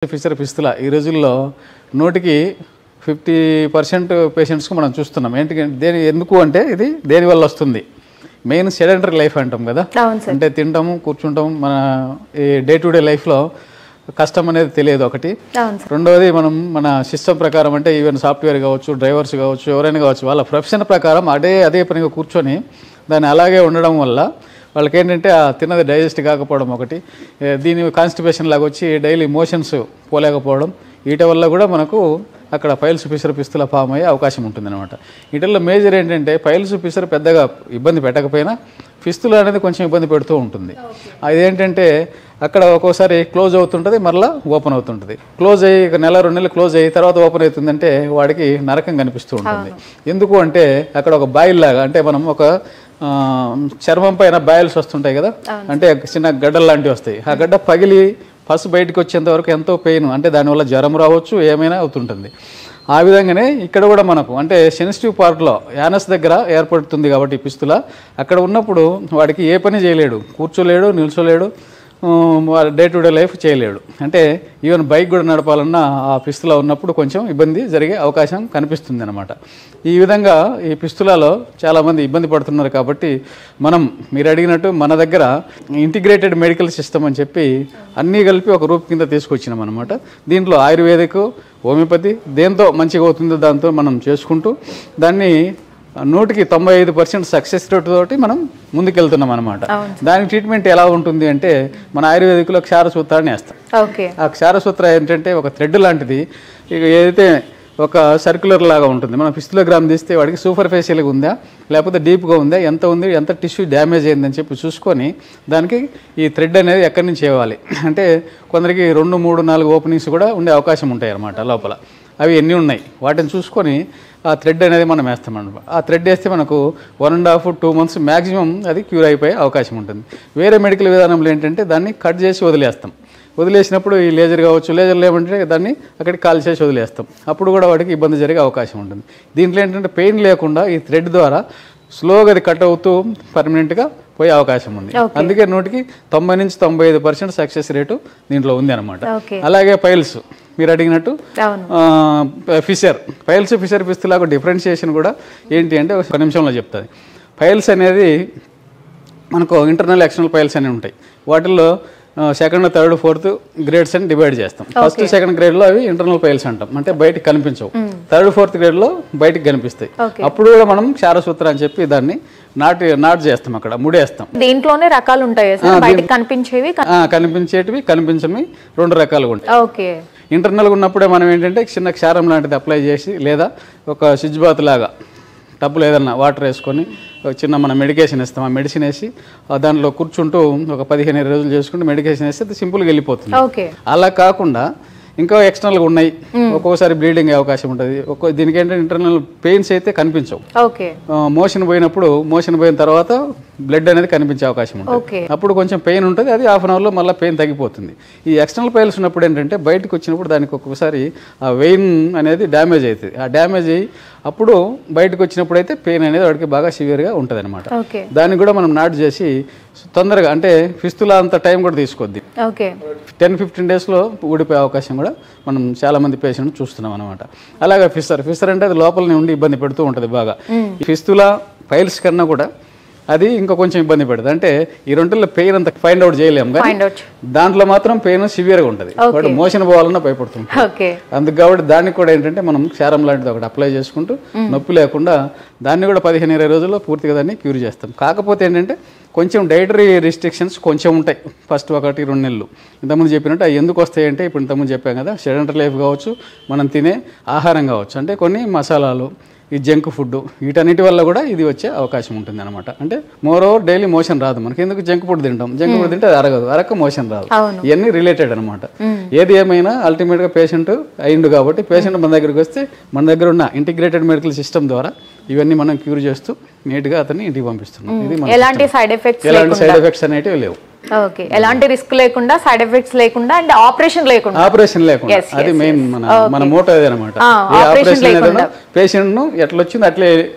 ఫిజియోథెరపిస్టుల ఈ రోజుల్లో నూటికి 50% పేషెంట్స్కి మనం చూస్తున్నాం. ఎందుకు అంటే ఇది దేనివల్ల వస్తుంది? మెయిన్ సెడెంటరీ లైఫ్ అంటాం కదా, అంటే తింటాము కూర్చుంటాం, మన ఈ డే టు డే లైఫ్లో కష్టం అనేది తెలియదు ఒకటి. రెండవది మనం మన సిస్టమ్ ప్రకారం అంటే ఈవెన్ సాఫ్ట్వేర్ కావచ్చు, డ్రైవర్స్ కావచ్చు, ఎవరైనా కావచ్చు, వాళ్ళ ప్రొఫెషన్ ప్రకారం అదే పనిగా కూర్చొని దాన్ని అలాగే ఉండడం వల్ల వాళ్ళకి ఏంటంటే ఆ తిన్నది డైజెస్ట్ కాకపోవడం ఒకటి, దీని కాన్స్టిపేషన్ లాగా వచ్చి డైలీ మోషన్స్ పోలేకపోవడం, వీటి వల్ల కూడా మనకు అక్కడ పైల్స్ ఫిషర్ పిస్తుల ఫామ్ అయ్యే అవకాశం ఉంటుందన్నమాట. వీటిల్లో మేజర్ ఏంటంటే పైల్స్ ఫిషర్ పెద్దగా ఇబ్బంది పెట్టకపోయినా ఫిస్తులు అనేది కొంచెం ఇబ్బంది పెడుతూ ఉంటుంది. అదేంటంటే అక్కడ ఒక్కోసారి క్లోజ్ అవుతుంటుంది, మరలా ఓపెన్ అవుతుంటుంది. క్లోజ్ అయ్యి నెల 2 నెలలు క్లోజ్ అయ్యి తర్వాత ఓపెన్ అవుతుందంటే వాడికి నరకం కనిపిస్తూ ఉంటుంది. ఎందుకు అంటే అక్కడ ఒక బాయిల్ లాగా, అంటే మనం ఒక చర్మం పైన బాయిల్స్ వస్తుంటాయి కదా, అంటే చిన్న గడ్డలు లాంటివి వస్తాయి. ఆ గడ్డ పగిలి ఫస్ట్ బయటకు వచ్చేంత వరకు ఎంతో పెయిన్, అంటే దానివల్ల జ్వరం రావచ్చు, ఏమైనా అవుతుంటుంది. ఆ విధంగానే ఇక్కడ కూడా మనకు అంటే సెన్సిటివ్ పార్ట్లో యానస్ దగ్గర ఏర్పడుతుంది కాబట్టి పిస్తుల అక్కడ ఉన్నప్పుడు వాడికి ఏ పని చేయలేడు, కూర్చోలేడు, నిల్చోలేడు, డే టు డే లైఫ్ చేయలేడు. అంటే ఈవెన్ బైక్ కూడా నడపాలన్నా ఆ పిస్తుల ఉన్నప్పుడు కొంచెం ఇబ్బంది జరిగే అవకాశం కనిపిస్తుంది అనమాట. ఈ విధంగా ఈ పిస్తులలో చాలామంది ఇబ్బంది పడుతున్నారు. కాబట్టి మనం మీరు అడిగినట్టు మన దగ్గర ఇంటిగ్రేటెడ్ మెడికల్ సిస్టమ్ అని చెప్పి అన్నీ కలిపి ఒక రూప్ కింద తీసుకొచ్చినాం అనమాట. దీంట్లో ఆయుర్వేదిక్, హోమియోపతి దేంతో మంచిగా అవుతుందో దాంతో మనం చేసుకుంటూ దాన్ని 195% సక్సెస్ రేట్ తోటి మనం ముందుకెళ్తున్నాం అనమాట. దానికి ట్రీట్మెంట్ ఎలా ఉంటుంది అంటే మన ఆయుర్వేదిక్లో క్షారసూత్రాన్ని వేస్తాం. ఆ క్షారసూత్ర ఏంటంటే ఒక థ్రెడ్ లాంటిది, ఇక ఏదైతే ఒక సర్క్యులర్ లాగా ఉంటుంది. మనం ఫిస్టులోగ్రామ్ తీస్తే వాడికి సూపర్ఫేషియల్గా ఉందా లేకపోతే డీప్గా ఉందా, ఎంత ఉంది, ఎంత టిష్యూ డ్యామేజ్ అయిందని చెప్పి చూసుకొని దానికి ఈ థ్రెడ్ అనేది ఎక్కడి నుంచి ఇవ్వాలి అంటే కొందరికి 2, 3, 4 ఓపెనింగ్స్ కూడా ఉండే అవకాశం ఉంటాయి అన్నమాట లోపల. అవి ఎన్ని ఉన్నాయి వాటిని చూసుకొని ఆ థ్రెడ్ అనేది మనం వేస్తామన్నమాట. ఆ థ్రెడ్ వేస్తే మనకు 1.5 to 2 months మ్యాక్సిమం అది క్యూర్ అయిపోయే అవకాశం ఉంటుంది. వేరే మెడికల్ విధానంలో ఏంటంటే దాన్ని కట్ చేసి వదిలేస్తాం. వదిలేసినప్పుడు ఈ లేజర్ కావచ్చు, లేజర్లు ఏమంటే దాన్ని అక్కడికి కాల్ చేసి వదిలేస్తాం. అప్పుడు కూడా వాడికి ఇబ్బంది జరిగే అవకాశం ఉంటుంది. దీంట్లో ఏంటంటే పెయిన్ లేకుండా ఈ థ్రెడ్ ద్వారా స్లోగా అది కట్ అవుతూ పర్మనెంట్గా పోయే అవకాశం ఉంది. అందుకే 90 నుంచి 95% సక్సెస్ రేటు దీంట్లో ఉంది అనమాట. అలాగే పైల్స్ మీరు అడిగినట్టు పైల్స్ ఫిషర్ పిస్తులకు డిఫరెన్షియేషన్ కూడా ఏంటి అంటే ఒక నిమిషంలో చెప్తుంది. పైల్స్ అనేది మనకు ఇంటర్నల్ ఎక్స్టర్నల్ పైల్స్ అనేవి ఉంటాయి. వాటిల్లో 2nd, 3rd, 4th గ్రేడ్స్ అని డివైడ్ చేస్తాం. ఫస్ట్ 2nd గ్రేడ్లో అవి ఇంటర్నల్ పైల్స్ అంటాం, అంటే బయటకు కనిపించవు. 3rd, 4th గ్రేడ్లో బయటకు కనిపిస్తాయి. అప్పుడు కూడా మనం క్షారసూత్ర అని చెప్పి దాన్ని నాట్ చేస్తాం, అక్కడ ముడేస్తాం. దీంట్లోనే రకాలు ఉంటాయి, కనిపించేవి కనిపించవి 2 రకాలుగా ఉంటాయి. ఇంటర్నల్గా ఉన్నప్పుడే మనం ఏంటంటే చిన్న క్షారం లాంటిది అప్లై చేసి లేదా ఒక స్విచ్ బాత్ లాగా టబ్బులు ఏదన్నా వాటర్ వేసుకొని చిన్న మన మెడికేషన్ ఇస్తాం. ఆ మెడిసిన్ వేసి దాంట్లో కూర్చుంటూ ఒక 15-20 రోజులు చేసుకుంటూ మెడికేషన్ వేస్తే అది సింపుల్గా వెళ్ళిపోతుంది. అలా కాకుండా ఇంకా ఎక్స్టర్నల్గా ఉన్నాయి, ఒక్కోసారి బ్లీడింగ్ అయ్యే అవకాశం ఉంటుంది. దీనికి ఏంటంటే ఇంటర్నల్ పెయిన్స్ అయితే కనిపించవు. మోషన్ పోయిన తర్వాత బ్లడ్ అనేది కనిపించే అవకాశం ఉంటుంది. అప్పుడు కొంచెం పెయిన్ ఉంటుంది, అది 1/2 hourలో మళ్ళీ పెయిన్ తగ్గిపోతుంది. ఈ ఎక్స్టర్నల్ పైల్స్ ఉన్నప్పుడు ఏంటంటే బయటకు వచ్చినప్పుడు దానికి ఒక్కొక్కసారి ఆ వెయిన్ అనేది డ్యామేజ్ అవుతుంది. ఆ డ్యామేజ్ అయ్యి అప్పుడు బయటకు వచ్చినప్పుడు అయితే పెయిన్ అనేది వాడికి బాగా సివియర్గా ఉంటుంది అనమాట. దాన్ని కూడా మనం నాట్ చేసి తొందరగా అంటే ఫిస్తులా అంత టైం కూడా తీసుకోద్ది, 10-15 daysలో ఊడిపోయే అవకాశం కూడా మనం చాలా మంది పేషెంట్ చూస్తున్నాం అనమాట. అలాగే ఫిషర్ అంటే అది లోపలనే ఉండి ఇబ్బంది పెడుతూ ఉంటుంది బాగా. ఫిస్తులా పైల్స్ కన్నా కూడా అది ఇంకా కొంచెం ఇబ్బంది పెడుతుంది. అంటే ఈ 2లో పెయిన్ అంత ఫైండ్ అవుట్ చేయలేము, కానీ దాంట్లో మాత్రం పెయిన్ సివియర్గా ఉంటుంది. వాడు మోషన్ పోవాలన్నా భయపడుతుంటాడు. అందుకు కాబట్టి దానికి కూడా ఏంటంటే మనం క్షారం లాంటిది ఒకటి అప్లై చేసుకుంటూ నొప్పి లేకుండా దాన్ని కూడా 15-20 రోజుల్లో పూర్తిగా దాన్ని క్యూర్ చేస్తాం. కాకపోతే ఏంటంటే కొంచెం డైటరీ రిస్ట్రిక్షన్స్ కొంచెం ఉంటాయి ఫస్ట్ 1-2 నెలలు. ఇంతకుముందు చెప్పినట్టు అవి ఎందుకు వస్తాయంటే ఇప్పుడు ఇంతకుముందు చెప్పాం కదా, సెడెంటరీ లైఫ్ కావచ్చు, మనం తినే ఆహారం కావచ్చు, అంటే కొన్ని మసాలాలు, ఈ జంక్ ఫుడ్, వీటన్నిటి వల్ల కూడా ఇది వచ్చే అవకాశం ఉంటుంది అనమాట. అంటే మోర్ ఓవర్ డైలీ మోషన్ రాదు మనకి. ఎందుకు జంక్ ఫుడ్ తింటే అది అరగక మోషన్ రాదు. ఇవన్నీ రిలేటెడ్ అనమాట. ఏది ఏమైనా అల్టిమేట్గా పేషెంట్ అయిండు కాబట్టి పేషెంట్ మన దగ్గరికి వస్తే మన దగ్గర ఉన్న ఇంటిగ్రేటెడ్ మెడికల్ సిస్టమ్ ద్వారా ఇవన్నీ మనం క్యూర్ చేస్తూ నీట్గా అతన్ని ఇంటికి పంపిస్తున్నాం. ఇది ఎలాంటి సైడ్ ఎఫెక్ట్స్ అనేటివి లేవు. ఎలాంటి రిస్క్ లేకుండా, సైడ్ ఎఫెక్ట్స్ లేకుండా, అండ్ ఆపరేషన్ లేకుండా అది మెయిన్ మన మోటో అదనమాట. ఆపరేషన్ లేకుండా పేషెంట్ ను ఎట్లా వచ్చింది అట్లే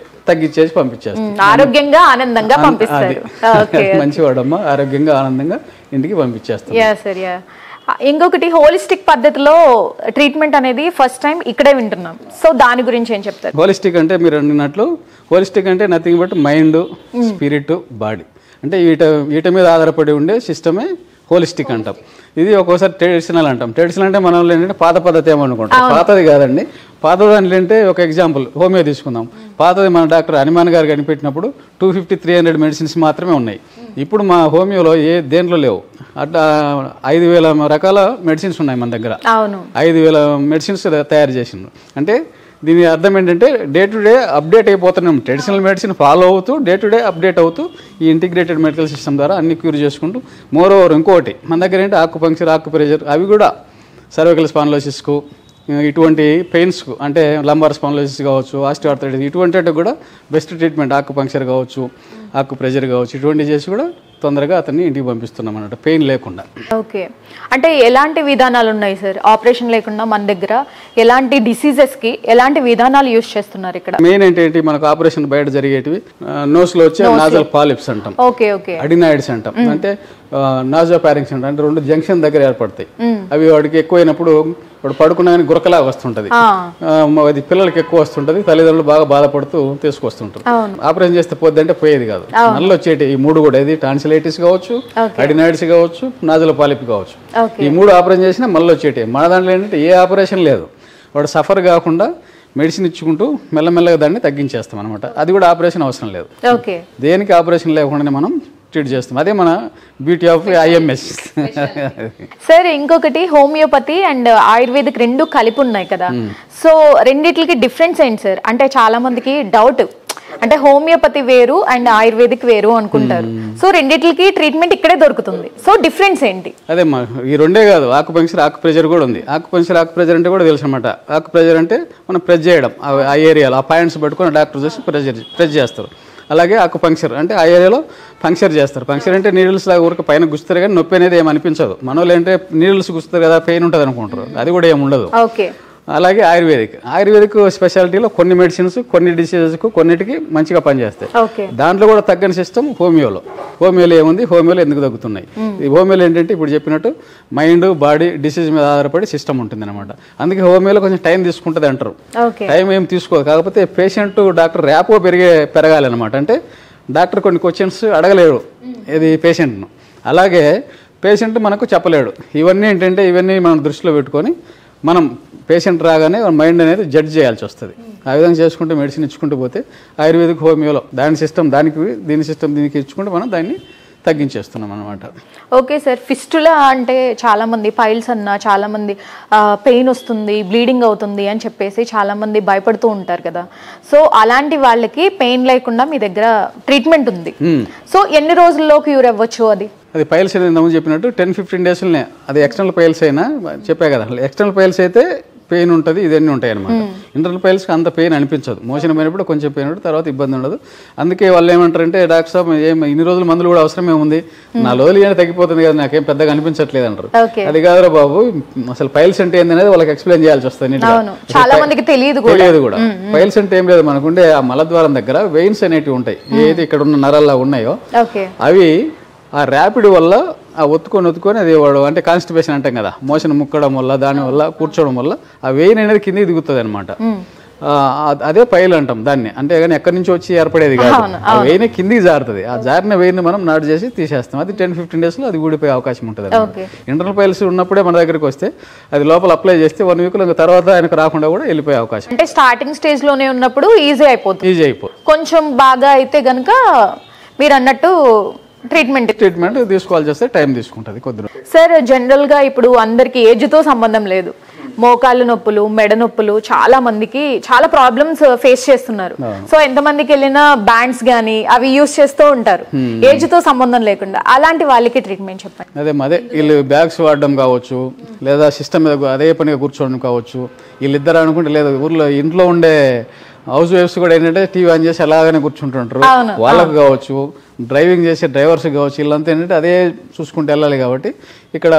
తగ్గించేసి పంపించేస్తాం. ఆరోగ్యంగా ఆనందంగా పంపిస్తారు. మంచివాడమ్మా, ఆరోగ్యంగా ఆనందంగా ఇంటికి పంపించేస్తాం. ఇంకొకటి హోలిస్టిక్ పద్ధతిలో ట్రీట్మెంట్ అనేది ఫస్ట్ టైం ఇక్కడే వింటున్నాం. సో దాని గురించి ఏం చెప్తారు? హోలిస్టిక్ అంటే మీరు అన్నట్లు హోలిస్టిక్ అంటే nothing but mind, spirit, body అంటే వీటి మీద ఆధారపడి ఉండే సిస్టమే హోలిస్టిక్ అంటాం. ఇది ఒక్కోసారి ట్రెడిషనల్ అంటాం. ట్రెడిషనల్ అంటే మన వాళ్ళు ఏంటంటే పాత పద్ధతి ఏమనుకుంటాం. పాతది కాదండి. పాత దాంట్లో అంటే ఒక ఎగ్జాంపుల్ హోమియో తీసుకుందాం. పాతది మన డాక్టర్ హనుమాన్ గారు కనిపెట్టినప్పుడు 250-300 మెడిసిన్స్ మాత్రమే ఉన్నాయి. ఇప్పుడు మా హోమియోలో దేంట్లో లేవు. అట్లా 5,000 రకాల మెడిసిన్స్ ఉన్నాయి మన దగ్గర. 5,000 మెడిసిన్స్ తయారు చేసిండ్రు. అంటే దీని అర్థం ఏంటంటే డే టు డే అప్డేట్ అయిపోతున్నాం. ట్రెడిషనల్ మెడిసిన్ ఫాలో అవుతూ డే టు డే అప్డేట్ అవుతూ ఈ ఇంటిగ్రేటెడ్ మెడికల్ సిస్టమ్ ద్వారా అన్ని క్యూర్ చేసుకుంటూ మోర్ ఓవర్ ఇంకోటి మన దగ్గర ఏంటి ఆక్యుపంక్చర్, ఆక్యుప్రెషర్ అవి కూడా సర్వికల్ స్పాండిలోసిస్కు ఇటువంటి పెయిన్స్కు అంటే లంబార్ స్పాండిలోసిస్ కావచ్చు, ఆస్టియోఆర్థరైటిస్ ఇటువంటి కూడా బెస్ట్ ట్రీట్మెంట్ ఆక్యుపంక్చర్ కావచ్చు, ఆక్యుప్రెషర్ కావచ్చు ఇటువంటి చేసి కూడా తొందరగా అతన్ని ఇంటికి పంపిస్తున్నాం అన్నట్టు పెయిన్ లేకుండా. ఓకే, అంటే ఎలాంటి విధానాలు ఉన్నాయి సార్? ఆపరేషన్ లేకుండా మన దగ్గర ఎలాంటి డిసీజెస్కి ఎలాంటి విధానాలు యూజ్ చేస్తున్నారు ఇక్కడ? మెయిన్ ఏంటి మనకు ఆపరేషన్ బయట జరిగేటివి నోస్లో వచ్చే నాజల్ పాలిప్స్ అంటాం, అడినాయిడ్స్ అంటాం. అంటే నాజోపారింగ్స్ అంటాం. అంటే 2 జంక్షన్ దగ్గర ఏర్పడతాయి. అవి వాడికి ఎక్కువైనప్పుడు వాడు పడుకున్నా కానీ గురకలాగా వస్తుంటది. అది పిల్లలకి ఎక్కువ వస్తుంటది. తల్లిదండ్రులు బాగా బాధపడుతూ తీసుకొస్తుంటారు. ఆపరేషన్ చేస్తే పోద్ది అంటే పోయేది కాదు. నల్లు వచ్చేటి ఈ 3 కూడా ఇది టాన్సిలైటిస్ కావచ్చు, అడినాయిడ్స్ కావచ్చు, నాజల్ పాలిప్ కావచ్చు. ఈ 3 ఆపరేషన్ చేసినా మళ్ళీ వచ్చేటి. మన దాంట్లో ఏంటంటే ఏ ఆపరేషన్ లేదు. వాడు సఫర్ కాకుండా మెడిసిన్ ఇచ్చుకుంటూ మెల్లమెల్లగా దాన్ని తగ్గించేస్తాం అనమాట. అది కూడా ఆపరేషన్ అవసరం లేదు. దేనికి ఆపరేషన్ లేకుండానే మనం ట్రీట్ చేస్తాం. అదే మన బ్యూటీ ఆఫ్ ఐఎంఎస్. సార్ ఇంకొకటి హోమియోపతి అండ్ ఆయుర్వేదిక్ 2 కలిపి ఉన్నాయి కదా. సో రెండిట్లకి డిఫరెన్స్ ఏంటి సార్? అంటే చాలా మందికి డౌట్, అంటే హోమియోపతి వేరు అండ్ ఆయుర్వేదిక్ వేరు అనుకుంటారు. సో రెండిట్లకి ట్రీట్మెంట్ ఇక్కడే దొరుకుతుంది. సో డిఫరెన్స్ ఏంటి? అదే ఈ 2 కాదు, ఆక్యుపంక్చర్, ఆక్యుప్రెషర్ కూడా ఉంది. ఆక్యుప్రెషర్ అంటే కూడా తెలుసు అనమాట. ఆక్యుప్రెషర్ అంటే మనం ప్రెస్ చేయడం, ఆ ఏరియాలో ఆ పాయింట్స్ పట్టుకొని డాక్టర్ చేసి ప్రెస్ చేస్తారు. అలాగే ఆక్యుపంక్చర్ అంటే ఆ ఏరియాలో పంక్చర్ చేస్తారు. పంక్చర్ అంటే నీడిల్స్ లాగా ఊరికి పైన గుస్తారు కానీ నొప్పి అనేది ఏమి అనిపించదు. మన వాళ్ళు ఏంటంటే నీడిల్స్ గుస్తారు కదా పెయిన్ ఉంటుంది అనుకుంటారు. అది కూడా ఏమి ఉండదు. అలాగే ఆయుర్వేదిక్ స్పెషాలిటీలో కొన్ని మెడిసిన్స్ కొన్ని డిసీజెస్కు కొన్నిటికి మంచిగా పనిచేస్తాయి. దాంట్లో కూడా తగ్గని సిస్టమ్ హోమియోలో ఏముంది, హోమియోలో ఎందుకు తగ్గుతున్నాయి? ఈ హోమియోలో ఏంటంటే ఇప్పుడు చెప్పినట్టు మైండ్, బాడీ, డిసీజ్ మీద ఆధారపడి సిస్టమ్ ఉంటుంది అనమాట. అందుకే హోమియోలో కొంచెం టైం తీసుకుంటుంది అంటారు. టైం ఏం తీసుకోదు. కాకపోతే పేషెంట్ డాక్టర్ ర్యాపో పెరగాలి అనమాట. అంటే డాక్టర్ కొన్ని క్వశ్చన్స్ అడగలేడు ఇది పేషెంట్ను. అలాగే పేషెంట్ మనకు చెప్పలేడు. ఇవన్నీ మనం దృష్టిలో పెట్టుకొని మనం పేషెంట్ రాగానే మైండ్ అనేది జడ్జ్ చేయాల్సి వస్తుంది. ఆ విధంగా చేసుకుంటూ మెడిసిన్ ఇచ్చుకుంటూ పోతే ఆయుర్వేదిక్ హోమియోలో దాని సిస్టమ్ దీని సిస్టమ్ దీనికి ఇచ్చుకుంటూ మనం దాన్ని తగ్గించేస్తున్నాం అనమాట. ఓకే సార్, ఫిస్టులా అంటే చాలా మంది పైల్స్ అన్న చాలా మంది పెయిన్ వస్తుంది, బ్లీడింగ్ అవుతుంది అని చెప్పేసి చాలా మంది భయపడుతూ ఉంటారు కదా. సో అలాంటి వాళ్ళకి పెయిన్ లేకుండా మీ దగ్గర ట్రీట్మెంట్ ఉంది. సో ఎన్ని రోజుల్లో క్యూర్ అవ్వచ్చు? అది పైల్స్ అనేది ఇంతకుముందు చెప్పినట్టు 10-15 డేస్లోనే. అది ఎక్స్టర్నల్ పైల్స్ అయినా చెప్పా కదా, ఎక్స్టర్నల్ పైల్స్ అయితే పెయిన్ ఉంటుంది, ఇవన్నీ ఉంటాయి అనమాట. ఇంటర్నల్ పైల్స్కి అంత పెయిన్ అనిపించదు. మోషన్ పోయినప్పుడు కొంచెం పెయిన్ ఉంటుంది, తర్వాత ఇబ్బంది ఉండదు. అందుకే వాళ్ళు ఏమంటారంటే డాక్టర్ సాబ్ ఇన్ని రోజులు మందులు కూడా అవసరం ఏముంది, 4 రోజులు ఏమైనా తగ్గిపోతుంది కదా, నాకేం పెద్దగా అనిపించట్లేదు అంటారు. అది కాదురా బాబు, అసలు పైల్స్ అంటే ఏందనేది వాళ్ళకి ఎక్స్ప్లెయిన్ చేయాల్సి వస్తుంది. తెలియదు కూడా. పైల్స్ అంటే ఏం లేదు, మనకుండే ఆ మలద్వారం దగ్గర వెయిన్స్ అనేటివి ఉంటాయి. ఏది ఇక్కడ ఉన్న నరాల్లా ఉన్నాయో అవి ఆ ర్యాపిడ్ వల్ల ఆ ఒత్తుకొని అది వాడు అంటే కాన్స్టిపేషన్ అంటాం కదా, మోషన్ ముక్కడం వల్ల దానివల్ల కూర్చోవడం వల్ల ఆ వెయిన్ అనేది కిందికి దిగుతుంది అనమాట. అదే పైల్ అంటాం దాన్ని. అంటే కానీ ఎక్కడి నుంచి వచ్చి ఏర్పడేది కాదు, ఆ వెయిన్ కిందికి జారుతుంది. ఆ జారిన వెయిన్ మనం నాటు చేసి తీసేస్తాం. అది 10-15 డేస్లో అది ఊడిపోయే అవకాశం ఉంటుంది. ఇంటర్నల్ పైల్స్ ఉన్నప్పుడే మన దగ్గరికి వస్తే అది లోపల అప్లై చేస్తే 1 వీక్లో తర్వాత ఆయనకు రాకుండా కూడా వెళ్ళిపోయే అవకాశం. అంటే స్టార్టింగ్ స్టేజ్ లోనే ఉన్నప్పుడు ఈజీ అయిపోతుంది. కొంచెం బాగా అయితే గనుక మీరు అన్నట్టు ట్రీట్మెంట్ తీసుకోవాల్సి వస్తే టైం తీసుకుంటుంది కొద్దిగా. సార్ జనరల్ గా ఇప్పుడు అందరికి ఏజ్ తో సంబంధం లేదు, మోకాళ్ళు నొప్పులు, మెడ నొప్పులు చాలా మందికి చాలా ప్రాబ్లమ్స్ ఫేస్ చేస్తున్నారు. సో ఎంతమందికి వెళ్ళినా బ్యాండ్స్ గానీ అవి యూజ్ చేస్తూ ఉంటారు ఏజ్ తో సంబంధం లేకుండా. అలాంటి వాళ్ళకి ట్రీట్మెంట్ చెప్పండి. అదే వీళ్ళు బ్యాగ్స్ వాడడం కావచ్చు, లేదా సిస్టమ్ మీద అదే పనిగా కూర్చోవడం కావచ్చు. వీళ్ళిద్దరు అనుకుంటే లేదు, ఇంట్లో ఉండే హౌస్ వైఫ్స్ కూడా ఏంటంటే టీవీ ఆన్ చేసి అలాగనే కూర్చుంటుంటారు. వాళ్ళకు కావచ్చు, డ్రైవింగ్ చేసే డ్రైవర్స్ కావచ్చు, వీళ్ళంతా ఏంటంటే అదే చూసుకుంటూ వెళ్ళాలి. కాబట్టి ఇక్కడ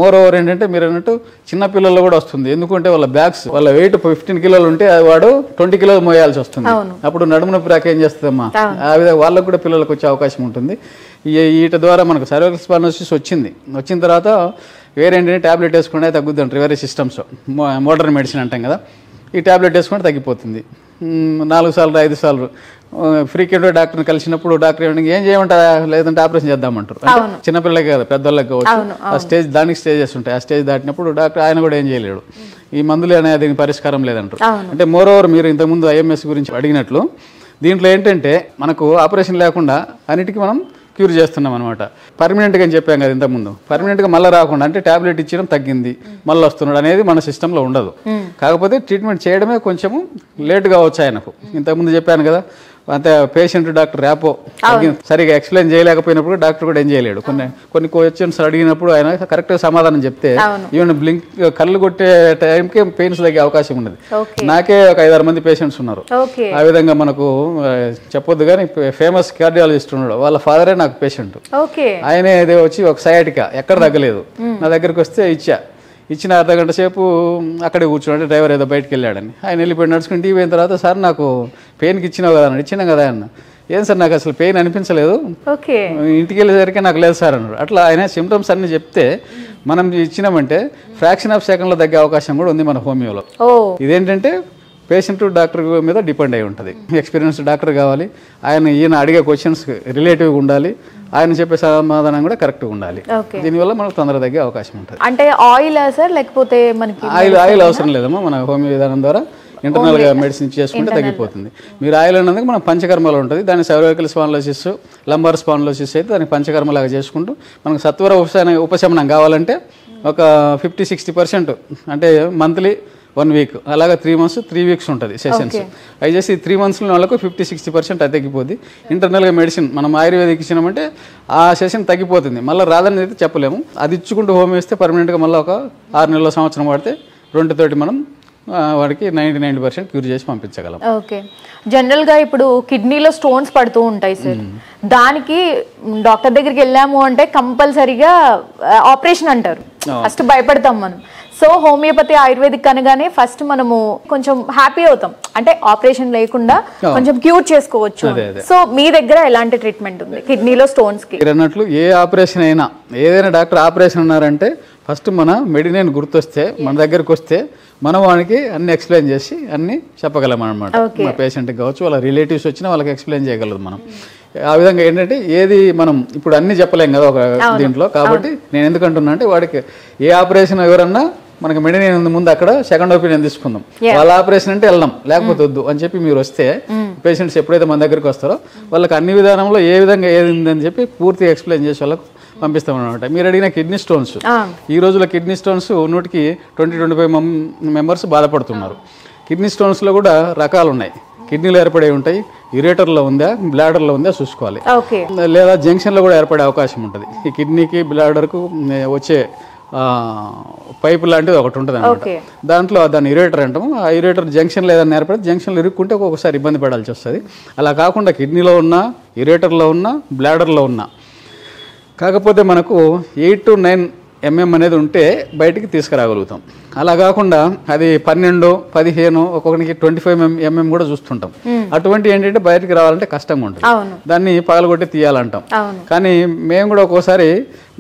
మోర్ ఓవర్ ఏంటంటే మీరు అన్నట్టు చిన్నపిల్లలు కూడా వస్తుంది. ఎందుకంటే వాళ్ళ బ్యాగ్స్ వాళ్ళ వెయిట్ 15 కిలోలు ఉంటే వాడు 20 కిలోలు మోయాల్సి వస్తుంది. అప్పుడు నడుము నొప్పి రాక ఏం చేస్తుందమ్మా, ఆ విధంగా వాళ్ళకు కూడా పిల్లలకు వచ్చే అవకాశం ఉంటుంది. వీటి ద్వారా మనకు సర్వైకల్ స్పాండిలోసిస్ వచ్చిన తర్వాత వేరేంటి టాబ్లెట్ వేసుకుంటే తగ్గుద్ది అంటారు వేరే సిస్టమ్స్, మోడర్న్ మెడిసిన్ అంటాం కదా. ఈ టాబ్లెట్ వేసుకుంటే తగ్గిపోతుంది. 4 సార్లు 5 సార్లు ఫ్రీక్వెంట్గా డాక్టర్ని కలిసినప్పుడు డాక్టర్ ఏం చేయమంటారా, లేదంటే ఆపరేషన్ చేద్దామంటారు. చిన్నపిల్లలకి కదా, పెద్దవాళ్ళకి కావచ్చు. ఆ స్టేజ్ దానికి స్టేజెస్ ఉంటాయి. ఆ స్టేజ్ దాటినప్పుడు డాక్టర్ ఆయన కూడా ఏం చేయలేడు. ఈ మందులు అనేది దీనికి పరిష్కారం లేదంటారు. అంటే మోర్ ఓవర్ మీరు ఇంతకుముందు IMS గురించి అడిగినట్లు దీంట్లో ఏంటంటే మనకు ఆపరేషన్ లేకుండా అన్నిటికీ మనం క్యూర్ చేస్తున్నాం అనమాట. పర్మనెంట్గా అని చెప్పాం కదా ఇంతకుముందు, పర్మనెంట్గా మళ్ళీ రాకుండా అంటే టాబ్లెట్ ఇచ్చడం తగ్గింది మళ్ళీ వస్తున్నాడు అనేది మన సిస్టంలో ఉండదు. కాకపోతే ట్రీట్మెంట్ చేయడమే కొంచెము లేట్ కావచ్చు ఆయనకు. ఇంతకుముందు చెప్పాను కదా, అంతే పేషెంట్ డాక్టర్ ర్యాపో సరిగా ఎక్స్ప్లెయిన్ చేయలేకపోయినప్పుడు డాక్టర్ కూడా ఏం చేయలేడు. కొన్ని క్వశ్చన్స్ అడిగినప్పుడు ఆయన కరెక్ట్గా సమాధానం చెప్తే ఈవెన్ బ్లింక్ కళ్ళు కొట్టే టైంకి పెయిన్స్ తగ్గే అవకాశం ఉన్నది. నాకే ఒక 5-6 మంది పేషెంట్స్ ఉన్నారు. ఆ విధంగా మనకు చెప్పొద్దు కానీ ఫేమస్ కార్డియాలజిస్ట్ ఉన్నాడు, వాళ్ళ ఫాదరే నాకు పేషెంట్. ఆయనే ఏదో వచ్చి ఒక సయాటికా ఎక్కడ తగ్గలేదు, నా దగ్గరికి వస్తే ఇచ్చిన అర్ధగంట సేపు అక్కడే కూర్చున్నాడు. డ్రైవర్ ఏదో బయటకు వెళ్ళాడని ఆయన వెళ్ళిపోయి నడుచుకుని టీవీ అయిన తర్వాత, సార్ నాకు పెయిన్కి ఇచ్చినావు కదా అన్నాడు. ఇచ్చినాం కదా అన్న. ఏం సార్ నాకు అసలు పెయిన్ అనిపించలేదు, ఇంటికి వెళ్ళేసరికి నాకు లేదు సార్ అన్నాడు. అట్లా ఆయన సిమ్టమ్స్ అన్ని చెప్తే మనం ఇచ్చినామంటే ఫ్రాక్షన్ ఆఫ్ సెకండ్లో తగ్గే అవకాశం కూడా ఉంది మన హోమియోలో. ఇదేంటంటే పేషెంట్ డాక్టర్ మీద డిపెండ్ అయి ఉంటుంది. ఎక్స్పీరియన్స్ డాక్టర్ కావాలి, ఈయన అడిగే క్వశ్చన్స్ రిలేటివ్గా ఉండాలి, ఆయన చెప్పే సమాధానం కూడా కరెక్ట్గా ఉండాలి. దీనివల్ల మనకు తొందరగా తగ్గే అవకాశం ఉంటుంది. అంటే ఆయిల్ సార్ లేకపోతే మనకి ఆయిల్ అవసరం లేదమ్మా. మన హోమియో విధానం ద్వారా ఇంటర్నల్గా మెడిసిన్ చేసుకుంటే తగ్గిపోతుంది. మీరు ఆయిల్ అన్నది మనం పంచకర్మలో ఉంటుంది. దాని సర్వైకల్ స్పాండిలోసిస్, లంబార్ స్పాండిలోసిస్ అయితే దానికి పంచకర్మలాగా చేసుకుంటూ మనకు సత్వర ఉపశమనం కావాలంటే ఒక 50-60% అంటే మంత్లీ 1 వీక్, అలాగా 3 months 3 weeks ఉంటుంది సెషన్స్. అవి చేసి 3 monthsలో వాళ్ళకు 50-60% అది తగ్గిపోద్ది. ఇంటర్నల్గా మెడిసిన్ మనం ఆయుర్వేదిక్ ఇచ్చినామంటే ఆ సెషన్ తగ్గిపోతుంది. మళ్ళీ రాదని అయితే చెప్పలేము. అది ఇచ్చుకుంటూ హోమ్ వేస్తే పర్మనెంట్గా మళ్ళీ ఒక 6 నెలల సంవత్సరం వాడితే 2 తోటి మనం వాడికి 99% క్యూర్ చేసి పంపించగలం. ఓకే. జనరల్గా ఇప్పుడు కిడ్నీలో స్టోన్స్ పడుతూ ఉంటాయి సార్, దానికి డాక్టర్ దగ్గరికి వెళ్ళాము అంటే కంపల్సరీగా ఆపరేషన్ అంటారు. ఫస్ట్ భయపడతాం మనం. సో హోమియోపతి ఆయుర్వేదిక్ అనగానే ఫస్ట్ మనము కొంచెం హ్యాపీ అవుతాం, అంటే ఆపరేషన్ లేకుండా కొంచెం క్యూర్ చేసుకోవచ్చు. సో మీ దగ్గర ఎలాంటి ట్రీట్మెంట్ ఉంది కిడ్నీలో స్టోన్స్ కి? అన్నట్లు ఏ ఆపరేషన్ అయినా, ఏదైనా డాక్టర్ ఆపరేషన్ అన్నారంటే ఫస్ట్ మన మెడినేన్ గుర్తొస్తే మన దగ్గరకు వస్తే మనం వానికి అన్ని ఎక్స్ప్లెయిన్ చేసి అన్ని చెప్పగలం అనమాట. మా పేషెంట్కి కావచ్చు, వాళ్ళ రిలేటివ్స్ వచ్చినా వాళ్ళకి ఎక్స్ప్లెయిన్ చేయగలదు మనం. ఆ విధంగా ఏంటంటే ఏది మనం ఇప్పుడు అన్ని చెప్పలేం కదా ఒక దీంట్లో. కాబట్టి నేను ఎందుకంటున్నా అంటే వాడికి ఏ ఆపరేషన్ ఎవరన్నా మనకి మెడినేన్ ముందు అక్కడ సెకండ్ ఒపీనియన్ తీసుకుందాం. వాళ్ళ ఆపరేషన్ అంటే వెళ్దాం, లేకపోతే వద్దు అని చెప్పి మీరు వస్తే పేషెంట్స్ ఎప్పుడైతే మన దగ్గరికి వస్తారో వాళ్ళకి అన్ని విధానంలో ఏ విధంగా ఏది ఉందని చెప్పి పూర్తిగా ఎక్స్ప్లెయిన్ చేసి వాళ్ళకు పంపిస్తాం అనమాట. మీరు అడిగిన కిడ్నీ స్టోన్స్, ఈ రోజుల్లో కిడ్నీ స్టోన్స్ 100-25 మెంబర్స్ బాధపడుతున్నారు. కిడ్నీ స్టోన్స్లో కూడా రకాలు ఉన్నాయి. కిడ్నీలో ఏర్పడే ఉంటాయి, యురేటర్లో ఉందా, బ్లాడర్లో ఉందా చూసుకోవాలి. లేదా జంక్షన్లో కూడా ఏర్పడే అవకాశం ఉంటుంది. ఈ కిడ్నీకి బ్లాడర్కు వచ్చే పైపు లాంటిది ఒకటి ఉంటుంది అనమాట. దాంట్లో దాన్ని యురేటర్ అంటాము. ఆ యురేటర్ జంక్షన్ లేదని ఏర్పడి జంక్షన్లో ఇరుక్కుంటే ఒక్కొక్కసారి ఇబ్బంది పడాల్సి వస్తుంది. అలా కాకుండా కిడ్నీలో ఉన్నా, యురేటర్లో ఉన్నా, బ్లాడర్లో ఉన్నా, కాకపోతే మనకు 8 to 9 mm అనేది ఉంటే బయటికి తీసుకురాగలుగుతాం. అలా కాకుండా అది 12, 15, ఒక్కొక్కరికి 25 mm కూడా చూస్తుంటాం. అటువంటి ఏంటంటే బయటికి రావాలంటే కష్టంగా ఉంటుంది, దాన్ని పగలగొట్టి తీయాలంటాం. కానీ మేము కూడా ఒక్కోసారి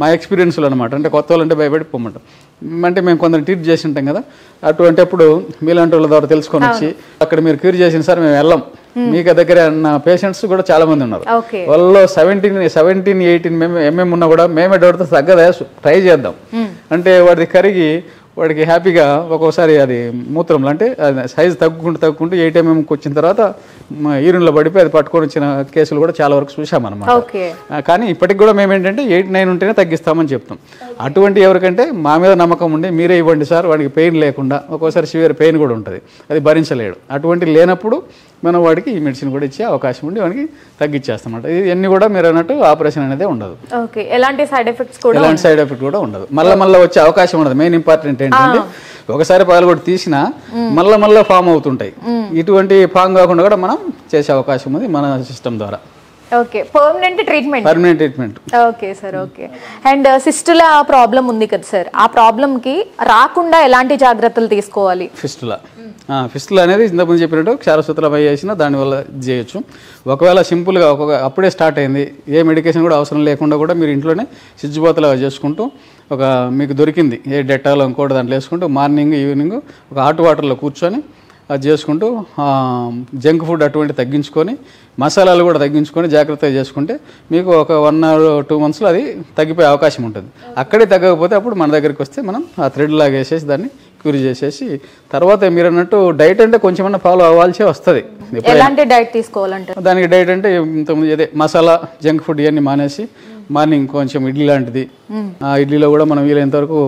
మా ఎక్స్పీరియన్స్లో అనమాట, అంటే కొత్త వాళ్ళంటే భయపడి పోమంటాం. అంటే మేము కొందరు ట్రీట్ చేసి ఉంటాం కదా, అటువంటిప్పుడు మీలాంటి వాళ్ళ ద్వారా తెలుసుకొని వచ్చి అక్కడ మీరు క్యూర్ చేసిన సార్ మేము వెళ్ళాం, మీకు దగ్గర ఉన్న పేషెంట్స్ కూడా చాలా మంది ఉన్నారు. వాళ్ళలో 17-18 mm ఉన్నా కూడా మేమే డౌట్తో తగ్గదా ట్రై చేద్దాం అంటే వాడికి కరిగి వాడికి హ్యాపీగా ఒక్కోసారి అది మూత్రంలో అంటే సైజు తగ్గుకుంటూ 8 mmకి వచ్చిన తర్వాత యూరిన్లో పడిపోయి అది పట్టుకొని వచ్చిన కేసులు కూడా చాలా వరకు చూసామన్నమాట. కానీ ఇప్పటికి కూడా మేము ఏంటంటే 8-9 ఉంటేనే తగ్గిస్తామని చెప్తాం. అటువంటి ఎవరికంటే మా మీద నమ్మకం ఉండి మీరే ఇవ్వండి సార్, వాడికి పెయిన్ లేకుండా, ఒక్కోసారి సివియర్ పెయిన్ కూడా ఉంటుంది, అది భరించలేడు. అటువంటి లేనప్పుడు మనం వాడికి ఈ మెడిసిన్ కూడా ఇచ్చే అవకాశం ఉండి వాడికి తగ్గించేస్తామంట. ఇవన్నీ కూడా మీరు అన్నట్టు ఆపరేషన్ అనేది ఉండదు, ఎలాంటి సైడ్ ఎఫెక్ట్ కూడా ఉండదు, మళ్ళీ వచ్చే అవకాశం ఉండదు. మెయిన్ ఇంపార్టెంట్ ఏంటంటే ఒకసారి పగలగొట్టి తీసినా మళ్ళీ ఫామ్ అవుతుంటాయి. ఇటువంటి ఫామ్ కాకుండా కూడా మనం చేసే అవకాశం ఉంది మన సిస్టమ్ ద్వారా. Okay, permanent treatment. Okay sir, okay. And సిస్టులా ప్రాబ్లం ఉంది కదా సార్, ఆ ప్రాబ్లంకి రాకుండా ఎలాంటి జాగ్రత్తలు తీసుకోవాలి? ఫిస్టులా అనేది ఇంతకుముందు చెప్పినట్టు క్షారసూత్రం చేసినా దానివల్ల చేయొచ్చు. ఒకవేళ సింపుల్గా అప్పుడే స్టార్ట్ అయింది, ఏ మెడికేషన్ కూడా అవసరం లేకుండా కూడా మీరు ఇంట్లోనే సిజ్జుబోతలాగా చేసుకుంటూ ఒక మీకు దొరికింది ఏ డెటాల్ ఇంకోటి దాంట్లో వేసుకుంటూ మార్నింగ్ ఈవినింగ్ ఒక హాట్ వాటర్లో కూర్చొని అది చేసుకుంటూ జంక్ ఫుడ్ అటువంటి తగ్గించుకొని మసాలాలు కూడా తగ్గించుకొని జాగ్రత్తగా చేసుకుంటే మీకు ఒక 1 or 2 monthsలో అది తగ్గిపోయే అవకాశం ఉంటుంది. అక్కడే తగ్గకపోతే అప్పుడు మన దగ్గరికి వస్తే మనం ఆ థ్రెడ్ లాగా వేసేసి దాన్ని క్యూర్ చేసేసి తర్వాత మీరు అన్నట్టు డైట్ అంటే కొంచెమన్నా ఫాలో అవ్వాల్సి వస్తుంది. ఎలాంటి డైట్ తీసుకోవాలంటే దానికి డైట్ అంటే అదే మసాలా జంక్ ఫుడ్ ఇవన్నీ మానేసి మార్నింగ్ కొంచెం ఇడ్లీ లాంటిది, ఆ ఇడ్లీలో కూడా మనం వీలైనంత వరకు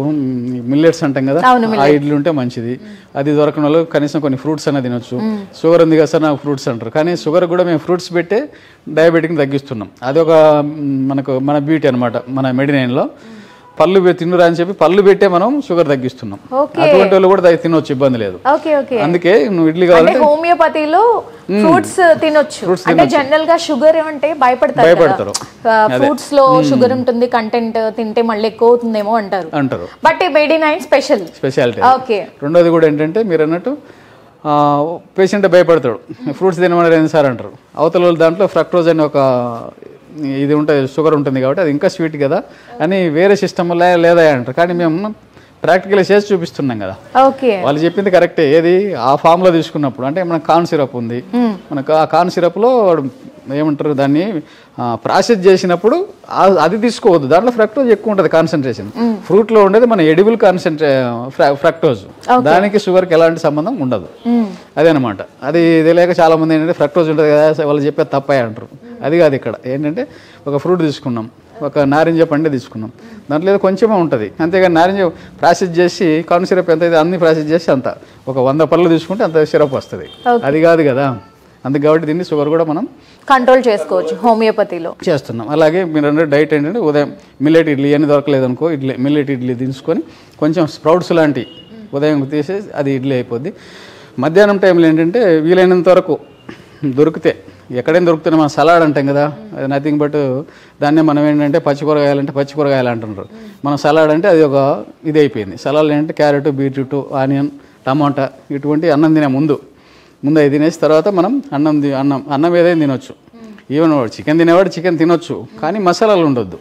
మిల్లెట్స్ అంటాం కదా, ఆ ఇడ్లీ ఉంటే మంచిది. అది దొరకని వాళ్ళు కనీసం కొన్ని ఫ్రూట్స్ అనేది తినొచ్చు. షుగర్ ఉంది కదా సార్ నాకు ఫ్రూట్స్ అంటారు, కానీ షుగర్ కూడా మేము ఫ్రూట్స్ పెట్టే డయాబెటిక్ని తగ్గిస్తున్నాం. అది ఒక మన బ్యూటీ అనమాట. మన మెడినైన్లో పళ్ళు తిన్నురా అని చెప్పి పళ్ళు పెట్టే మనం షుగర్ తగ్గిస్తున్నాం. అటువంటి వాళ్ళు కూడా తినొచ్చు, ఇబ్బంది లేదు. అందుకే నువ్వు ఇడ్లీ కావాలంటే హోమియోపతిలో ఫ్రూట్స్ తినొచ్చు. అంటే జనరల్ గా షుగర్ అంటే భయపడతారు, ఫ్రూట్స్ లో షుగర్ ఉంటుంది కంటెంట్, తింటే మళ్ళీ ఎక్కువ అవుతుందేమో అంటారు. But Medinine speciality. రెండోది కూడా ఏంటంటే మీరు అన్నట్టు పేషెంట్ భయపడతాడు, ఫ్రూట్స్ తినమని సార్ అంటారు. అవతల వాళ్ళు దాంట్లో ఫ్రక్టోజ్ అని ఒక ఇది ఉంటుంది, షుగర్ ఉంటుంది కాబట్టి అది ఇంకా స్వీట్ కదా అని వేరే సిస్టమ్ లేదా అంటారు. కానీ మేము ప్రాక్టికల్ చేసి చూపిస్తున్నాం కదా, వాళ్ళు చెప్పింది కరెక్టే. ఏది ఆ ఫామ్లో తీసుకున్నప్పుడు అంటే మనకు కార్న్ సిరప్ ఉంది, మనకు ఆ కార్న్ సిరప్లో ఏమంటారు దాన్ని ప్రాసెస్ చేసినప్పుడు అది తీసుకోవద్దు, దాంట్లో ఫ్రక్టోజ్ ఎక్కువ ఉంటుంది కాన్సన్ట్రేషన్. ఫ్రూట్లో ఉండేది మన ఎడిబుల్ ఫ్రక్టోజ్, దానికి షుగర్కి ఎలాంటి సంబంధం ఉండదు. అదేనమాట. అది తెలియక చాలా మంది ఏంటంటే ఫ్రక్టోజ్ ఉంటుంది కదా వాళ్ళు చెప్పేది తప్పే అంటారు. అది కాదు. ఇక్కడ ఏంటంటే ఒక ఫ్రూట్ తీసుకున్నాం, ఒక నారింజ పండు తీసుకున్నాం, దాంట్లో ఏదో కొంచెమే ఉంటుంది, అంతేగాని నారింజ ప్రాసెస్ చేసి కార్న్ సిరప్ ఎంత అయితే అన్ని ప్రాసెస్ చేసి అంత ఒక 100 పళ్ళు తీసుకుంటే అంత సిరప్ వస్తుంది. అది కాదు కదా. అందుకు కాబట్టి దీన్ని షుగర్ కూడా మనం కంట్రోల్ చేసుకోవచ్చు హోమియోపతిలో చేస్తున్నాం. అలాగే మీరు అంటే డైట్ ఏంటంటే ఉదయం మిల్లెట్ ఇడ్లీ అని దొరకలేదు అనుకో, మిల్లెట్ ఇడ్లీ తీసుకొని కొంచెం స్ప్రౌట్స్ లాంటి ఉదయం తీసేసి అది ఇడ్లీ అయిపోద్ది. మధ్యాహ్నం టైంలో ఏంటంటే వీలైనంత వరకు దొరికితే, ఎక్కడైనా దొరుకుతుంది, మనం సలాడ్ అంటాం కదా, అది నథింగ్ బట్ దాన్నే మనం ఏంటంటే పచ్చి కూరగాయలు అంటున్నారు. మనం సలాడ్ అంటే అది ఒక ఇది అయిపోయింది. సలాడ్ ఏంటంటే క్యారెట్, బీట్రూట్, ఆనియన్, టమాటా ఇటువంటి అన్నం తినే ముందు అవి తినేసి తర్వాత మనం అన్నం ఏదైనా తినొచ్చు. ఈవెన్ చికెన్ తినేవాడు చికెన్ తినొచ్చు, కానీ మసాలాలు ఉండొద్దు.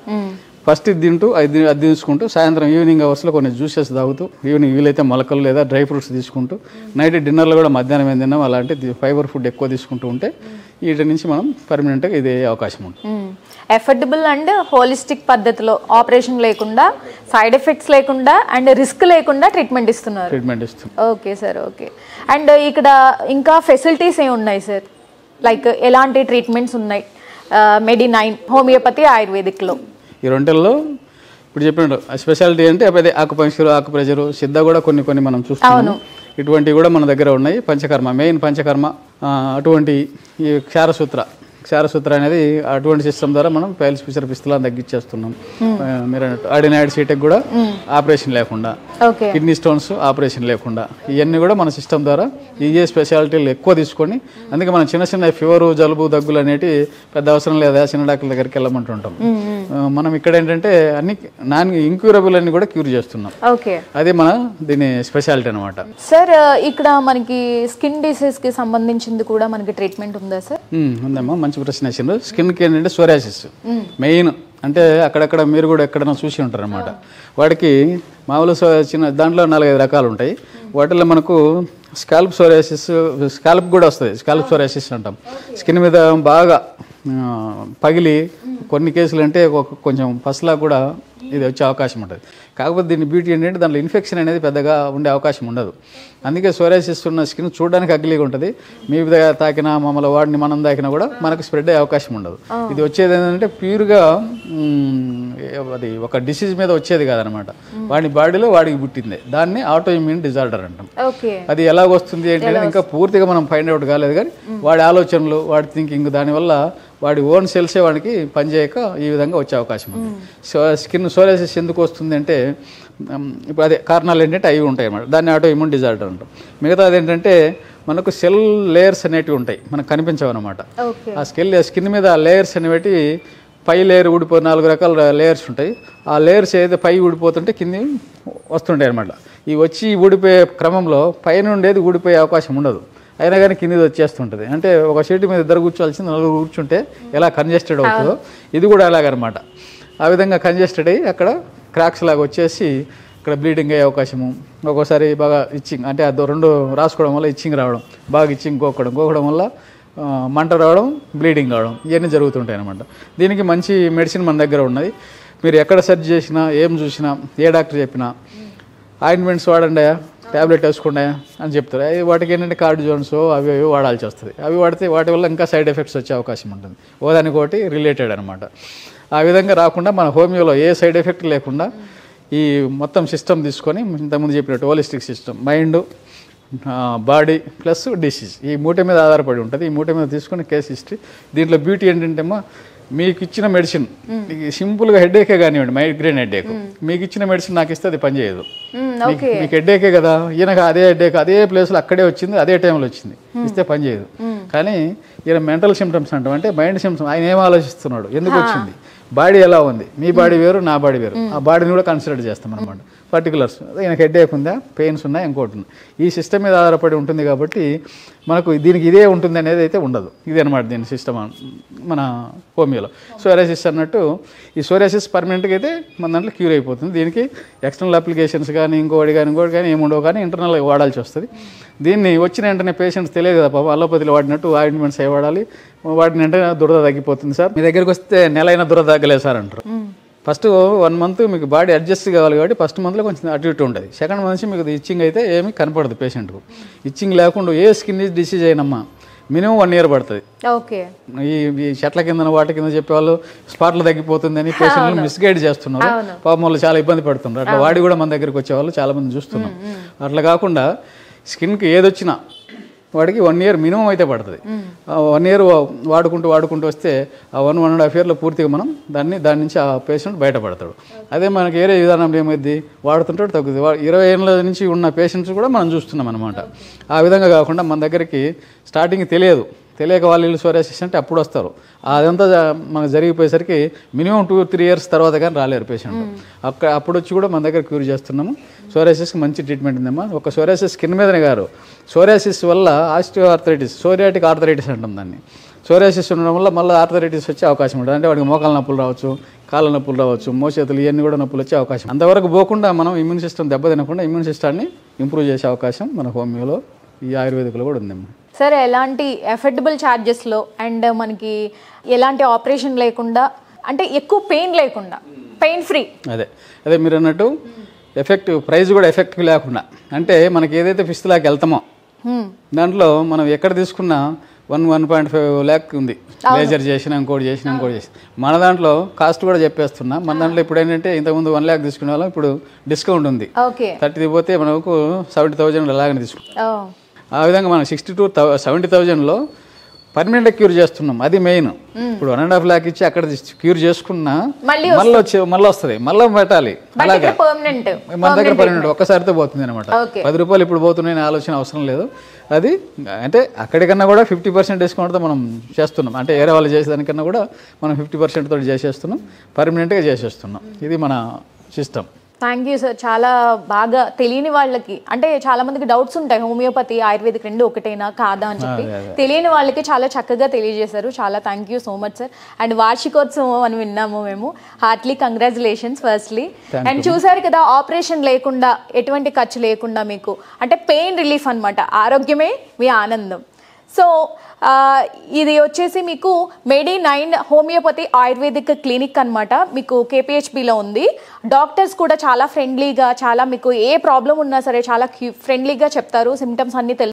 ఫస్ట్ ఇది తింటూ అది తీసుకుంటూ సాయంత్రం ఈవినింగ్ అవర్స్లో కొన్ని జ్యూసెస్ తాగుతూ, ఈవినింగ్ వీలైతే మొలకలు లేదా డ్రై ఫ్రూట్స్ తీసుకుంటూ, నైట్ డిన్నర్లో కూడా మధ్యాహ్నం ఏం తిన్నాం అలాంటి ఫైబర్ ఫుడ్ ఎక్కువ తీసుకుంటూ ఉంటే వీటి నుంచి మనం పర్మనెంట్గా ఇది అవకాశం ఉంటుంది. ఎఫర్డబుల్ అండ్ హోలిస్టిక్ పద్ధతిలో, ఆపరేషన్ లేకుండా, సైడ్ ఎఫెక్ట్స్ లేకుండా అండ్ రిస్క్ లేకుండా ట్రీట్మెంట్ ఇస్తున్నారు. Okay sir, okay. అండ్ ఇక్కడ ఇంకా ఫెసిలిటీస్ ఏమి ఉన్నాయి సార్? లైక్ ఎలాంటి ట్రీట్మెంట్స్ ఉన్నాయి మెడినైన్, హోమియోపతి, ఆయుర్వేదిక్లో? ఈ రెండుల్లో ఇప్పుడు చెప్పినట్టు స్పెషాలిటీ అంటే అదే ఆకుపంక్చర్, ఆకుప్రెజరు, సిద్ధ కూడా కొన్ని మనం చూస్తున్నాము. ఇటువంటివి కూడా మన దగ్గర ఉన్నాయి. పంచకర్మ, మెయిన్ పంచకర్మ, అటువంటి ఈ క్షారసూత్ర అనేది అటువంటి సిస్టమ్ ద్వారా మనం పైల్స్, ఫిషర్, పిస్తలాన్ని తగ్గించేస్తున్నాం. మీరు ఆర్డినైడ్ సీటెక్ కూడా ఆపరేషన్ లేకుండా, కిడ్నీ స్టోన్స్ ఆపరేషన్ లేకుండా, ఇవన్నీ కూడా మన సిస్టమ్ ద్వారా ఈ స్పెషాలిటీలు ఎక్కువ తీసుకొని, అందుకే మనం చిన్న ఫీవరు, జలుబు, దగ్గులు అనేటి పెద్ద అవసరం లేదా చిన్న డాక్టర్ల దగ్గరికి వెళ్ళమంటుంటాం. మనం ఇక్కడ ఏంటంటే అన్ని నాన్ ఇంక్యూరబుల్ అన్ని కూడా క్యూర్ చేస్తున్నాం. అదే మన దీని స్పెషాలిటీ అనమాట. సార్ ఇక్కడ మనకి స్కిన్ డిసీజ్ కి సంబంధించింది కూడా మనకి ట్రీట్మెంట్ ఉందా సార్? ఉందమ్మా, మంచి ప్రశ్న వేసిండ్రు. స్కిన్కి ఏంటంటే సోరియాసిస్ మెయిన్. అంటే అక్కడక్కడ మీరు కూడా ఎక్కడైనా చూసి ఉంటారు అనమాట. వాడికి మామూలు చిన్న దాంట్లో 4-5 రకాలు ఉంటాయి. వాటిల్లో మనకు స్కాల్ప్ సోరియాసిస్, స్కాల్ప్ కూడా వస్తుంది, స్కాల్ప్ సోరియాసిస్ అంటాం. స్కిన్ మీద బాగా పగిలి కొన్ని కేసులు అంటే కొంచెం పసలా కూడా ఇది వచ్చే అవకాశం ఉంటుంది. కాకపోతే దీని బ్యూటీ ఏంటంటే దాంట్లో ఇన్ఫెక్షన్ అనేది పెద్దగా ఉండే అవకాశం ఉండదు. అందుకే సోరియాసిస్ ఉన్న స్కిన్ చూడడానికి అగ్లీగా ఉంటుంది. మీ తాకినా మమ్మల్ని వాడిని మనం తాకినా కూడా మనకు స్ప్రెడ్ అయ్యే అవకాశం ఉండదు. ఇది వచ్చేది ఏంటంటే ప్యూర్గా అది ఒక డిసీజ్ మీద వచ్చేది కాదనమాట. వాడి బాడీలో వాడికి పుట్టింది, దాన్ని ఆటో ఇమ్యూన్ డిజార్డర్ అంటాం. అది ఎలాగొస్తుంది ఏంటంటే ఇంకా పూర్తిగా మనం ఫైండ్ అవుట్ కాలేదు, కానీ వాడి ఆలోచనలు, వాడి థింకింగ్, దానివల్ల వాడి ఓన్ సెల్సే వాడికి పనిచేయక ఈ విధంగా వచ్చే అవకాశం ఉంది. స్కిన్ సోరియాసిస్ ఎందుకు వస్తుంది అంటే ఇప్పుడు అదే కారణాలు ఏంటంటే అవి ఉంటాయి అన్నమాట. దాన్ని ఆటో ఇమ్యూన్ డిజార్డర్ అంటాం. మిగతాది ఏంటంటే మనకు సెల్ లేయర్స్ అనేటివి ఉంటాయి, మనకు కనిపించవు అనమాట. ఆ స్కిన్ మీద లేయర్స్ అనేవి పై లేయర్ ఊడిపోయి 4 రకాల లేయర్స్ ఉంటాయి. ఆ లేయర్స్ ఏదైతే పై ఊడిపోతుంటే కింది వస్తుంటాయి అనమాట. ఈ వచ్చి ఊడిపోయే క్రమంలో పైన ఉండేది ఊడిపోయే అవకాశం ఉండదు, అయినా కానీ కిందిది వచ్చేస్తుంటుంది. అంటే ఒక సీటు మీద 2 కూర్చోవాల్సింది 4 కూర్చుంటే ఎలా కంజెస్టెడ్ అవుతుందో ఇది కూడా అలాగనమాట. ఆ విధంగా కంజెస్టెడ్ అయ్యి అక్కడ క్రాక్స్ లాగా వచ్చేసి ఇక్కడ బ్లీడింగ్ అయ్యే అవకాశము, ఒక్కోసారి బాగా ఇచ్చింగ్ అంటే అది రెండు రాసుకోవడం వల్ల ఇచ్చింగ్ రావడం, బాగా ఇచ్చింగ్ గోకడం వల్ల మంట రావడం, బ్లీడింగ్ రావడం, ఇవన్నీ జరుగుతుంటాయి అనమాట. దీనికి మంచి మెడిసిన్ మన దగ్గర ఉన్నది. మీరు ఎక్కడ సెర్చ్ చేసినా, ఏం చూసినా, ఏ డాక్టర్ చెప్పినా ఆయింట్మెంట్స్ వాడండి, ట్యాబ్లెట్ వేసుకోండి అని చెప్తారు. వాటికి ఏంటంటే కార్డిజోన్స్ అవి వాడాల్సి వస్తుంది. అవి వాడితే వాటి వల్ల ఇంకా సైడ్ ఎఫెక్ట్స్ వచ్చే అవకాశం ఉంటుంది. ఓదానికోటి రిలేటెడ్ అనమాట. ఆ విధంగా రాకుండా మన హోమియోలో ఏ సైడ్ ఎఫెక్ట్ లేకుండా ఈ మొత్తం సిస్టమ్ తీసుకొని ఇంతకుముందు చెప్పినట్టు holistic system, mind, body plus disease, ఈ మూట మీద ఆధారపడి ఉంటుంది. ఈ మూట మీద తీసుకుని కేస్ హిస్టరీ. దీంట్లో బ్యూటీ ఏంటంటే మీకు ఇచ్చిన మెడిసిన్ సింపుల్గా హెడేకే కానివ్వండి, మైగ్రేన్ హెడేక్, మీకు ఇచ్చిన మెడిసిన్ నాకు ఇస్తే అది పనిచేయదు. మీకు హెడేకే కదా, ఈయనకు అదే హెడేక్ అదే ప్లేస్లో అక్కడే వచ్చింది, అదే టైంలో వచ్చింది, ఇస్తే పనిచేయదు. కానీ ఈయన మెంటల్ సిమ్టమ్స్ అంటాం, అంటే మైండ్ సిమ్టమ్స్. ఆయన ఏం ఆలోచిస్తున్నాడు, ఎందుకు వచ్చింది, బాడీ ఎలా ఉంది, మీ బాడీ వేరు నా బాడీ వేరు, ఆ బాడీని కూడా కన్సిడర్ చేస్తాం అనమాట. పర్టికులర్స్ ఈయనకు హెడేక్ ఉందా, పెయిన్స్ ఉన్నాయి, ఇంకోటి ఉంది. ఈ సిస్టమ్ మీద ఆధారపడి ఉంటుంది కాబట్టి మనకు దీనికి ఇదే ఉంటుంది అనేది అయితే ఉండదు. ఇది అనమాట దీని సిస్టమ్ మన హోమియోలో. సోరియాసిస్ అన్నట్టు ఈ సోరియాసిస్ పర్మనెంట్గా అయితే మన దాంట్లో క్యూర్ అయిపోతుంది. దీనికి ఎక్స్టర్నల్ అప్లికేషన్స్ కానీ ఇంకోటి కానీ ఏముండవు, కానీ ఇంటర్నల్గా వాడాల్సి వస్తుంది. దీన్ని వచ్చిన వెంటనే పేషెంట్స్ తెలియదు కదా పాపం, అలోపతిలో వాడినట్టు ఆయింట్మెంట్స్ అవి వాడాలి, వాడిన వెంటనే దురద తగ్గిపోతుంది. సార్ మీ దగ్గరికి వస్తే నెలైనా దురద తగ్గలేదు సార్ అంటారు. ఫస్ట్ 1 month మీకు బాడీ అడ్జస్ట్ కావాలి కాబట్టి ఫస్ట్ మంత్లో కొంచెం అటు ఇటు ఉంటుంది. సెకండ్ మంత్ నుంచి మీకు ఇచ్చింగ్ అయితే ఏమీ కనపడదు పేషెంట్కు. ఇచ్చింగ్ లేకుండా ఏ స్కిన్ డిసీజ్ అయినమ్మా మినిమం 1 year పడుతుంది. ఓకే, ఈ చెట్ల కింద వాటి కింద చెప్పేవాళ్ళు స్పాట్లో తగ్గిపోతుందని పేషెంట్లు మిస్గైడ్ చేస్తున్నారు. పాపం వాళ్ళు చాలా ఇబ్బంది పడుతున్నారు. అట్లా వాడి కూడా మన దగ్గరికి వచ్చేవాళ్ళు చాలా మంది చూస్తున్నాం. అట్లా కాకుండా స్కిన్కి ఏదొచ్చినా వాడికి 1 year మినిమం అయితే పడుతుంది. 1 year వాడుకుంటూ వస్తే ఆ 1.5 yearలో పూర్తిగా మనం దాని నుంచి ఆ పేషెంట్ బయటపడతాడు. అదే మనకి వేరే విధానంలో ఏమైంది, వాడుతుంటాడు తగ్గుతుంది. 20 ఏళ్ళ నుంచి ఉన్న పేషెంట్స్ కూడా మనం చూస్తున్నాం అనమాట. ఆ విధంగా కాకుండా మన దగ్గరికి స్టార్టింగ్ తెలియక వాళ్ళు సోరియాసిస్ అంటే అప్పుడు వస్తారు. అదంతా మనకు జరిగిపోయేసరికి మినిమం 2-3 years తర్వాత కానీ రాలేరు పేషెంట్. అప్పుడు వచ్చి కూడా మన దగ్గర క్యూర్ చేస్తున్నాము. సోరియాసిస్కి మంచి ట్రీట్మెంట్ ఉందమ్మా. ఒక సోరియాసిస్ స్కిన్ మీదనే గారు, సోరియాసిస్ వల్ల ఆస్టియోఆర్థరైటిస్, సోరియాటిక్ ఆర్థరైటిస్ అంటాం దాన్ని. సోరియాసిస్ ఉండడం వల్ల మళ్ళీ ఆర్థరైటిస్ వచ్చే అవకాశం ఉంటుంది. అంటే వాడికి మోకాల నొప్పులు రావచ్చు, కాళ్ళ నొప్పులు రావచ్చు, మోచేతులు ఇవన్నీ కూడా నొప్పులు వచ్చే అవకాశం. అంతవరకు పోకుండా మనం ఇమ్యూన్ సిస్టమ్ దెబ్బతినకుండా ఇమ్యూన్ సిస్టాన్ని ఇంప్రూవ్ చేసే అవకాశం మన హోమియోలో ఈ ఆయుర్వేదికలో కూడా ఉందమ్మా. సరే, ఎలాంటి ఎఫర్డబుల్ ఛార్జెస్లో అండ్ మనకి ఎలాంటి ఆపరేషన్ లేకుండా, అంటే ఎక్కువ పెయిన్ లేకుండా, పెయిన్ ఫ్రీ, అదే మీరు అన్నట్టు ఎఫెక్టివ్ ప్రైస్ కూడా ఎఫెక్టివ్ లేకుండా, అంటే మనకి ఏదైతే ఫిస్టులాకి వెళ్తామో దాంట్లో మనం ఎక్కడ తీసుకున్నా 1.5 lakh ఉంది. లేజర్ చేసినా ఇంకోటి చేసినా మన దాంట్లో కాస్ట్ కూడా చెప్పేస్తున్నా. మన దాంట్లో ఇప్పుడు ఏంటంటే ఇంతకుముందు 1 lakh తీసుకునే వాళ్ళం, ఇప్పుడు డిస్కౌంట్ ఉంది. 30 పోతే మనకు 70,000 అలాగనే తీసుకుంటాం. ఆ విధంగా మనం 60 to 70,000లో పర్మనెంట్ క్యూర్ చేస్తున్నాం. అది మెయిన్. ఇప్పుడు 1.5 lakh ఇచ్చి అక్కడ క్యూర్ చేసుకున్నా మళ్ళీ వస్తుంది, మళ్ళీ పెట్టాలి. అలాగే మన దగ్గర పర్మనెంట్ ఒక్కసారితో పోతుంది అనమాట. 10 రూపాయలు ఇప్పుడు పోతున్నాయని ఆలోచన అవసరం లేదు. అది అంటే అక్కడికన్నా కూడా 50% డిస్కౌంట్తో మనం చేస్తున్నాం. అంటే వేరే వాళ్ళు చేసేదానికన్నా కూడా మనం 50% తోటి చేసేస్తున్నాం, పర్మనెంట్గా చేసేస్తున్నాం. ఇది మన సిస్టమ్. Thank you sir. చాలా బాగా తెలియని వాళ్ళకి, అంటే చాలా మందికి డౌట్స్ ఉంటాయి, హోమియోపతి ఆయుర్వేదిక్ రెండు ఒకటేనా కాదా అని చెప్పి. తెలియని వాళ్ళకి చాలా చక్కగా తెలియజేశారు. చాలా thank you so much sir. And వార్షికోత్సవం అని విన్నాము మేము. Hartley congratulations firstly. అండ్ చూసారు కదా, ఆపరేషన్ లేకుండా, ఎటువంటి ఖర్చు లేకుండా మీకు అంటే పెయిన్ రిలీఫ్ అనమాట. ఆరోగ్యమే మీ ఆనందం. సో ఇది వచ్చేసి మీకు MEDI9 హోమియోపతి ఆయుర్వేదిక్ క్లినిక్ అనమాట. మీకు KPHBలో ఉంది. డాక్టర్స్ కూడా చాలా ఫ్రెండ్లీగా, చాలా మీకు ఏ ప్రాబ్లం ఉన్నా సరే చాలా ఫ్రెండ్లీగా చెప్తారు. సిమ్టమ్స్ అన్ని